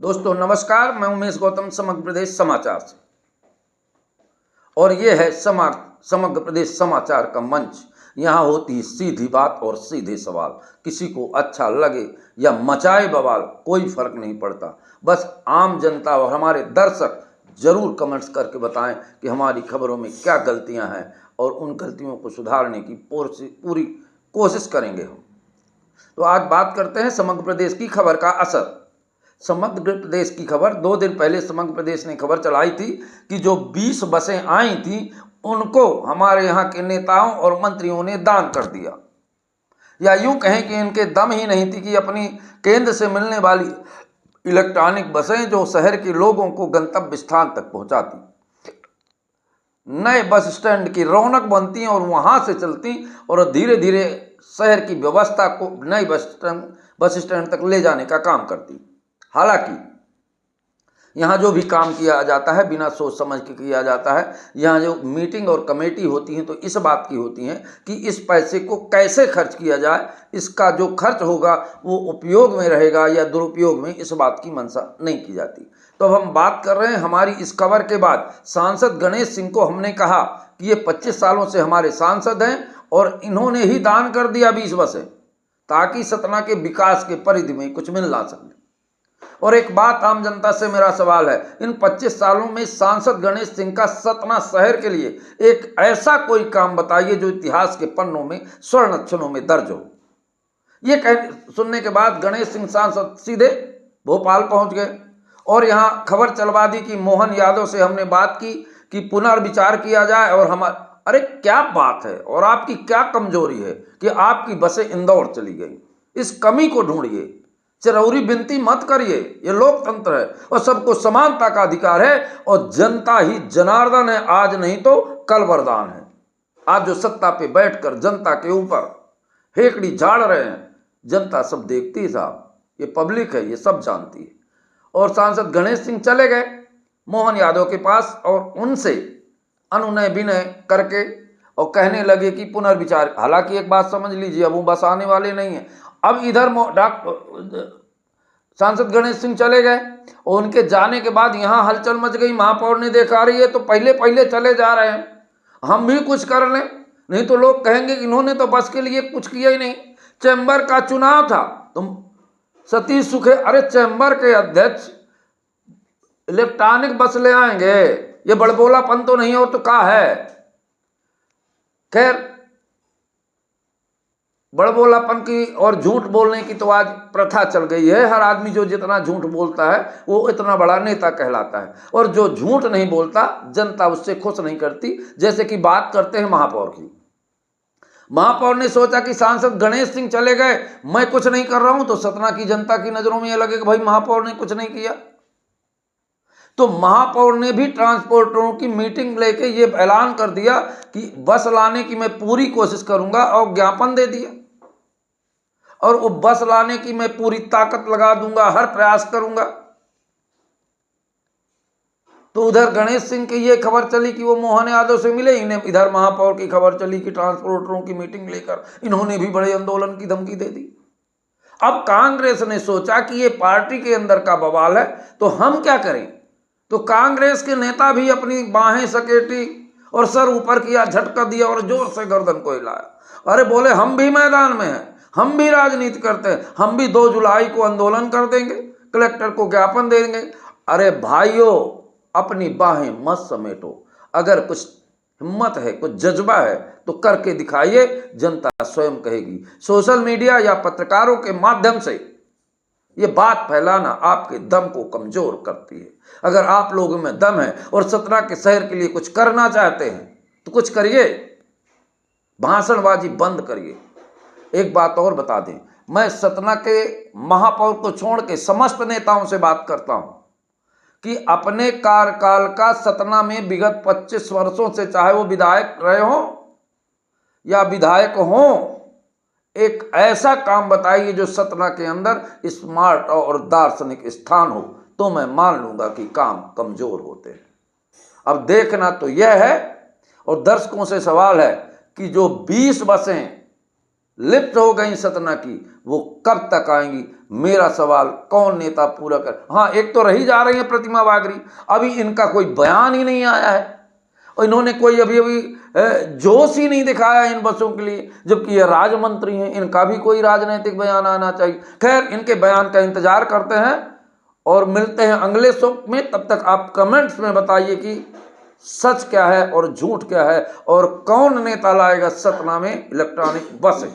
दोस्तों नमस्कार, मैं उमेश गौतम समग्र प्रदेश समाचार से। और ये है समग्र प्रदेश समाचार का मंच। यहाँ होती है सीधी बात और सीधे सवाल। किसी को अच्छा लगे या मचाए बवाल, कोई फर्क नहीं पड़ता। बस आम जनता और हमारे दर्शक जरूर कमेंट्स करके बताएं कि हमारी खबरों में क्या गलतियां हैं, और उन गलतियों को सुधारने की पूरी कोशिश करेंगे हम। तो आज बात करते हैं समग्र प्रदेश की खबर का असर। समग्र प्रदेश की खबर, 2 दिन पहले समग्र प्रदेश ने खबर चलाई थी कि जो 20 बसें आई थी उनको हमारे यहाँ के नेताओं और मंत्रियों ने दान कर दिया, या यूं कहें कि इनके दम ही नहीं थी कि अपनी केंद्र से मिलने वाली इलेक्ट्रॉनिक बसें जो शहर के लोगों को गंतव्य स्थान तक पहुंचाती, नए बस स्टैंड की रौनक बनती और वहां से चलती और धीरे धीरे शहर की व्यवस्था को नए बस स्टैंड तक ले जाने का काम करती। हालांकि यहाँ जो भी काम किया जाता है बिना सोच समझ के किया जाता है। यहाँ जो मीटिंग और कमेटी होती है तो इस बात की होती है कि इस पैसे को कैसे खर्च किया जाए, इसका जो खर्च होगा वो उपयोग में रहेगा या दुरुपयोग में, इस बात की मंशा नहीं की जाती। तो अब हम बात कर रहे हैं हमारी इस खबर के बाद। सांसद गणेश सिंह को हमने कहा कि ये 25 सालों से हमारे सांसद हैं और इन्होंने ही दान कर दिया 20 बसें, ताकि सतना के विकास के परिधि में कुछ मिल ना सके। और एक बात आम जनता से मेरा सवाल है, इन 25 सालों में सांसद गणेश सिंह का सतना शहर के लिए एक ऐसा कोई काम बताइए जो इतिहास के पन्नों में स्वर्ण अक्षरों में दर्ज हो। ये सुनने के बाद गणेश सिंह सांसद सीधे भोपाल पहुंच गए और यहां खबर चलवा दी कि मोहन यादव से हमने बात की कि पुनर्विचार किया जाए। और हम, अरे क्या बात है और आपकी क्या कमजोरी है कि आपकी बसें इंदौर चली गई? इस कमी को ढूंढिए, चिरौरी बिनती मत करिए। ये लोकतंत्र है और सबको समानता का अधिकार है, और जनता ही जनार्दन है, आज नहीं तो कल वरदान है। आज जो सत्ता पे बैठकर जनता के ऊपर हेकड़ी झाड़ रहे हैं, जनता सब देखती है साहब, ये पब्लिक है, ये सब जानती है। और सांसद गणेश सिंह चले गए मोहन यादव के पास और उनसे अनुनय विनय करके और कहने लगे कि पुनर्विचार। हालांकि एक बात समझ लीजिए, अब वो बस आने वाले नहीं है। अब इधर सांसद गणेश सिंह चले गए और उनके जाने के बाद यहाँ हलचल मच गई। महापौर ने देखा रही है तो पहले पहले चले जा रहे हैं, हम भी कुछ कर लें, नहीं तो लोग कहेंगे कि इन्होंने तो बस के लिए कुछ किया ही नहीं। चैम्बर का चुनाव था, तुम सतीश सुखे, अरे चैम्बर के अध्यक्ष इलेक्ट्रॉनिक बस ले आएंगे, ये बड़बोलापन तो नहीं हो तो क्या है? खैर, बड़बोलापन की और झूठ बोलने की तो आज प्रथा चल गई है। हर आदमी जो जितना झूठ बोलता है वो इतना बड़ा नेता कहलाता है, और जो झूठ नहीं बोलता जनता उससे खुश नहीं करती। जैसे कि बात करते हैं महापौर की। महापौर ने सोचा कि सांसद गणेश सिंह चले गए, मैं कुछ नहीं कर रहा हूं, तो सतना की जनता की नजरों में यह लगे कि भाई महापौर ने कुछ नहीं किया। तो महापौर ने भी ट्रांसपोर्टरों की मीटिंग लेके ये ऐलान कर दिया कि बस लाने की मैं पूरी कोशिश करूंगा, और ज्ञापन दे दिया, और वो बस लाने की मैं पूरी ताकत लगा दूंगा, हर प्रयास करूंगा। तो उधर गणेश सिंह की ये खबर चली कि वो मोहन यादव से मिले, इन्हें इधर महापौर की खबर चली कि ट्रांसपोर्टरों की मीटिंग लेकर इन्होंने भी बड़े आंदोलन की धमकी दे दी। अब कांग्रेस ने सोचा कि ये पार्टी के अंदर का बवाल है, तो हम क्या करें? तो कांग्रेस के नेता भी अपनी बाहें सकेटी और सर ऊपर किया, झटका दिया और जोर से गर्दन को हिलाया। अरे बोले, हम भी मैदान में हैं, हम भी राजनीति करते हैं, हम भी 2 जुलाई को आंदोलन कर देंगे, कलेक्टर को ज्ञापन देंगे। अरे भाइयों, अपनी बाहें मत समेटो, अगर कुछ हिम्मत है, कुछ जज्बा है तो करके दिखाइए, जनता स्वयं कहेगी। सोशल मीडिया या पत्रकारों के माध्यम से ये बात फैलाना आपके दम को कमजोर करती है। अगर आप लोगों में दम है और सतना के शहर के लिए कुछ करना चाहते हैं तो कुछ करिए, भाषणबाजी बंद करिए। एक बात और बता दें, मैं सतना के महापौर को छोड़ के समस्त नेताओं से बात करता हूं कि अपने कार्यकाल का सतना में विगत 25 वर्षों से, चाहे वो विधायक रहे हो या विधायक हो, एक ऐसा काम बताइए जो सतना के अंदर स्मार्ट और दार्शनिक स्थान हो, तो मैं मान लूंगा कि काम कमजोर होते हैं। अब देखना तो यह है, और दर्शकों से सवाल है कि जो 20 बसें लिप्त हो गई सतना की, वो कब तक आएंगी? मेरा सवाल, कौन नेता पूरा कर। हाँ, एक तो रही जा रही है प्रतिमा बागरी, अभी इनका कोई बयान ही नहीं आया है और इन्होंने कोई अभी जोश ही नहीं दिखाया इन बसों के लिए, जबकि ये राज्य मंत्री हैं, इनका भी कोई राजनीतिक बयान आना चाहिए। खैर, इनके बयान का इंतजार करते हैं और मिलते हैं अगले शो में। तब तक आप कमेंट्स में बताइए कि सच क्या है और झूठ क्या है, और कौन नेता लाएगा सतना में इलेक्ट्रॉनिक बसें।